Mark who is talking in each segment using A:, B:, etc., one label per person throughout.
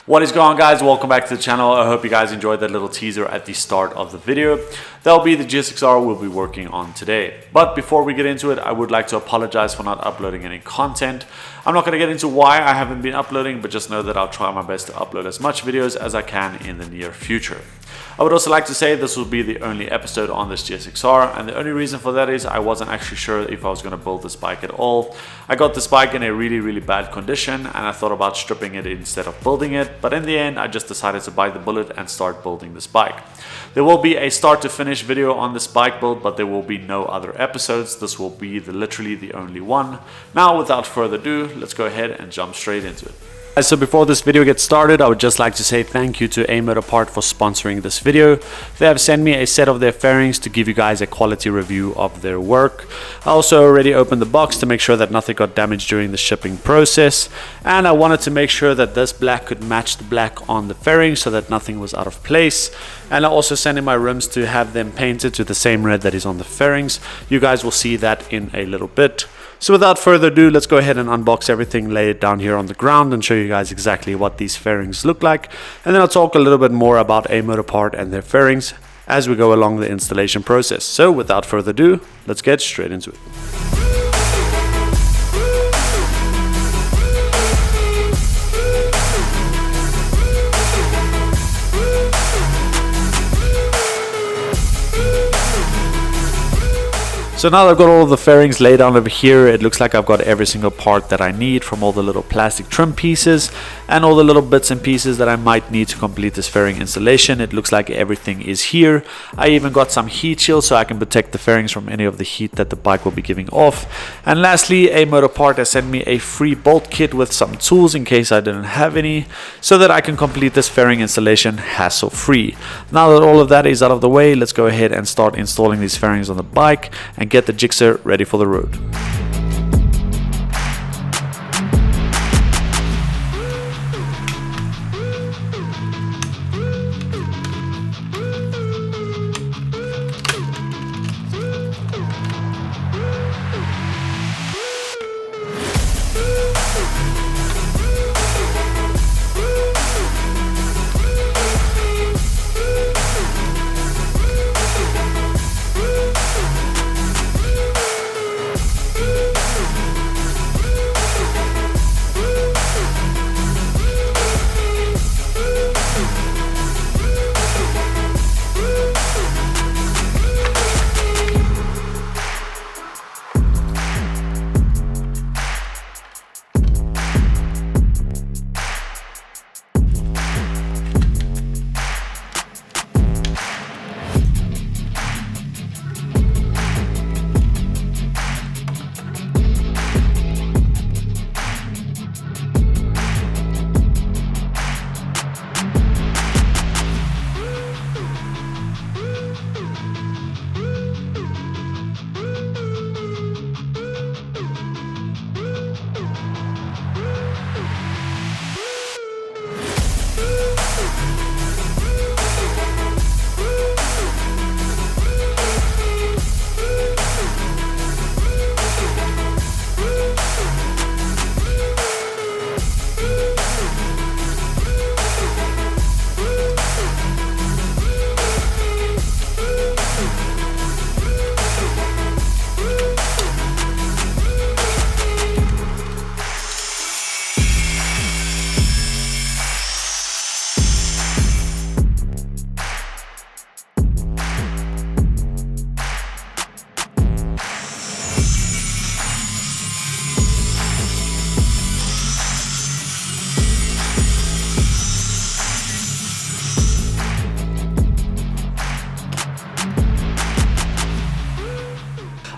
A: What is going on, guys? Welcome back to the channel. I hope you guys enjoyed that little teaser at the start of the video. That'll be the GSXR we'll be working on today. But before we get into it, I would like to apologize for not uploading any content. I'm not going to get into why I haven't been uploading, but just know that I'll try my best to upload as much videos as I can in the near future. I would also like to say this will be the only episode on this GSXR, and the only reason for that is I wasn't actually sure if I was going to build this bike at all. I got this bike in a really bad condition, and I thought about stripping it instead of building it, but in the end I just decided to bite the bullet and start building this bike. There will be a start to finish video on this bike build, but there will be no other episodes. This will be literally the only one. Now, without further ado, let's go ahead and jump straight into it. So before this video gets started, I would just like to say thank you to Amotopart for sponsoring this video. They have sent me a set of their fairings to give you guys a quality review of their work. I also already opened the box to make sure that nothing got damaged during the shipping process, and I wanted to make sure that this black could match the black on the fairing so that nothing was out of place. And I also sent in my rims to have them painted to the same red that is on the fairings. You guys will see that in a little bit. So without further ado, let's go ahead and unbox everything, lay it down here on the ground and show you guys exactly what these fairings look like. And then I'll talk a little bit more about Amotopart and their fairings as we go along the installation process. So without further ado, let's get straight into it. So now that I've got all of the fairings laid down over here, it looks like I've got every single part that I need, from all the little plastic trim pieces and all the little bits and pieces that I might need to complete this fairing installation. It looks like everything is here. I even got some heat shields so I can protect the fairings from any of the heat that the bike will be giving off. And lastly, Amotopart has sent me a free bolt kit with some tools in case I didn't have any, so that I can complete this fairing installation hassle free. Now that all of that is out of the way, let's go ahead and start installing these fairings on the bike and get the Gixxer ready for the road.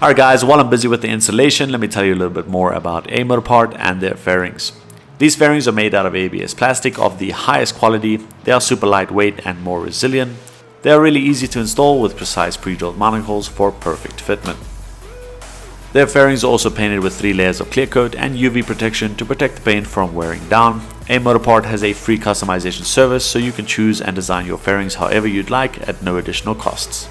A: Alright guys, while I'm busy with the installation, let me tell you a little bit more about Amotopart and their fairings. These fairings are made out of ABS plastic of the highest quality. They are super lightweight and more resilient. They are really easy to install with precise pre-drilled mounting holes for perfect fitment. Their fairings are also painted with 3 layers of clear coat and UV protection to protect the paint from wearing down. Amotopart has a free customization service, so you can choose and design your fairings however you'd like at no additional costs.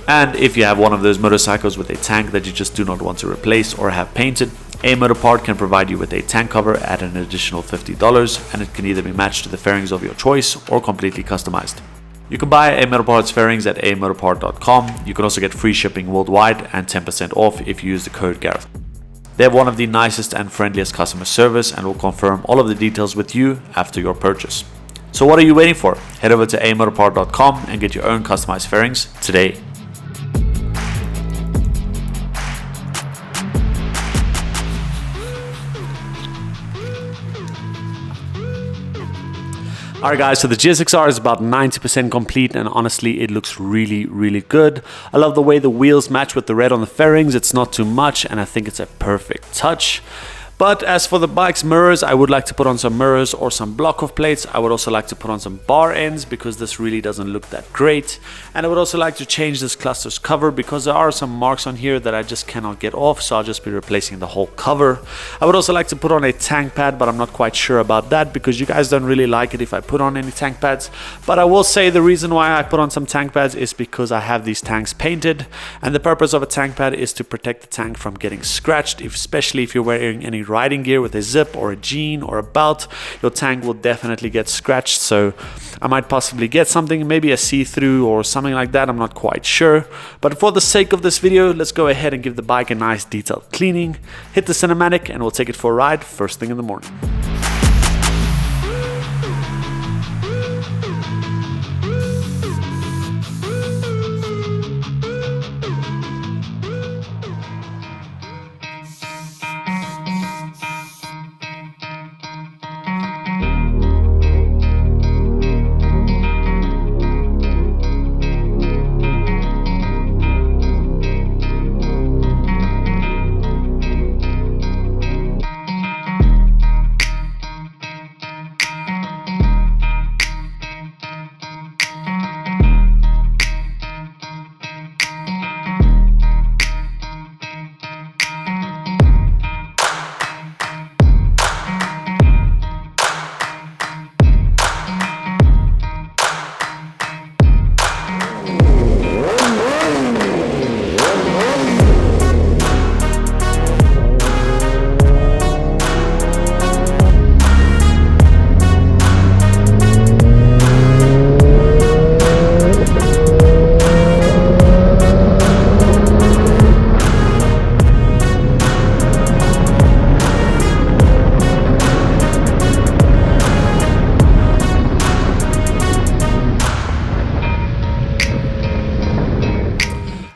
A: And if you have one of those motorcycles with a tank that you just do not want to replace or have painted, Amotopart can provide you with a tank cover at an additional $50, and it can either be matched to the fairings of your choice or completely customized. You can buy Amotopart's fairings at amotopart.com. You can also get free shipping worldwide and 10% off if you use the code Garreth. They have one of the nicest and friendliest customer service and will confirm all of the details with you after your purchase. So what are you waiting for? Head over to amotopart.com and get your own customized fairings today. Alright guys, so the GSXR is about 90% complete, and honestly it looks really good. I love the way the wheels match with the red on the fairings. It's not too much and I think it's a perfect touch. But as for the bike's mirrors, I would like to put on some mirrors or some block off plates. I would also like to put on some bar ends because this really doesn't look that great. And I would also like to change this cluster's cover because there are some marks on here that I just cannot get off, so I'll just be replacing the whole cover. I would also like to put on a tank pad, but I'm not quite sure about that because you guys don't really like it if I put on any tank pads. But I will say the reason why I put on some tank pads is because I have these tanks painted, and the purpose of a tank pad is to protect the tank from getting scratched, especially if you're wearing any riding gear with a zip or a jean or a belt. Your tank will definitely get scratched, so I might possibly get something, maybe a see-through or something like that. I'm not quite sure, but for the sake of this video, let's go ahead and give the bike a nice detailed cleaning, hit the cinematic, and we'll take it for a ride first thing in the morning.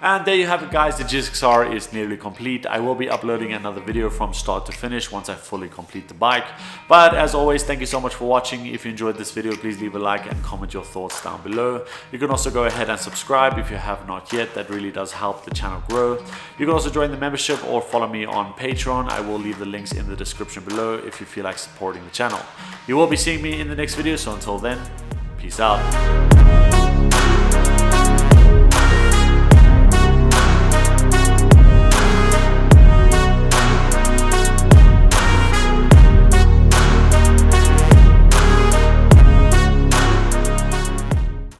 A: And there you have it guys, the GSXR is nearly complete. I will be uploading another video from start to finish once I fully complete the bike. But as always, thank you so much for watching. If you enjoyed this video, please leave a like and comment your thoughts down below. You can also go ahead and subscribe if you have not yet. That really does help the channel grow. You can also join the membership or follow me on Patreon. I will leave the links in the description below if you feel like supporting the channel. You will be seeing me in the next video, so until then, peace out.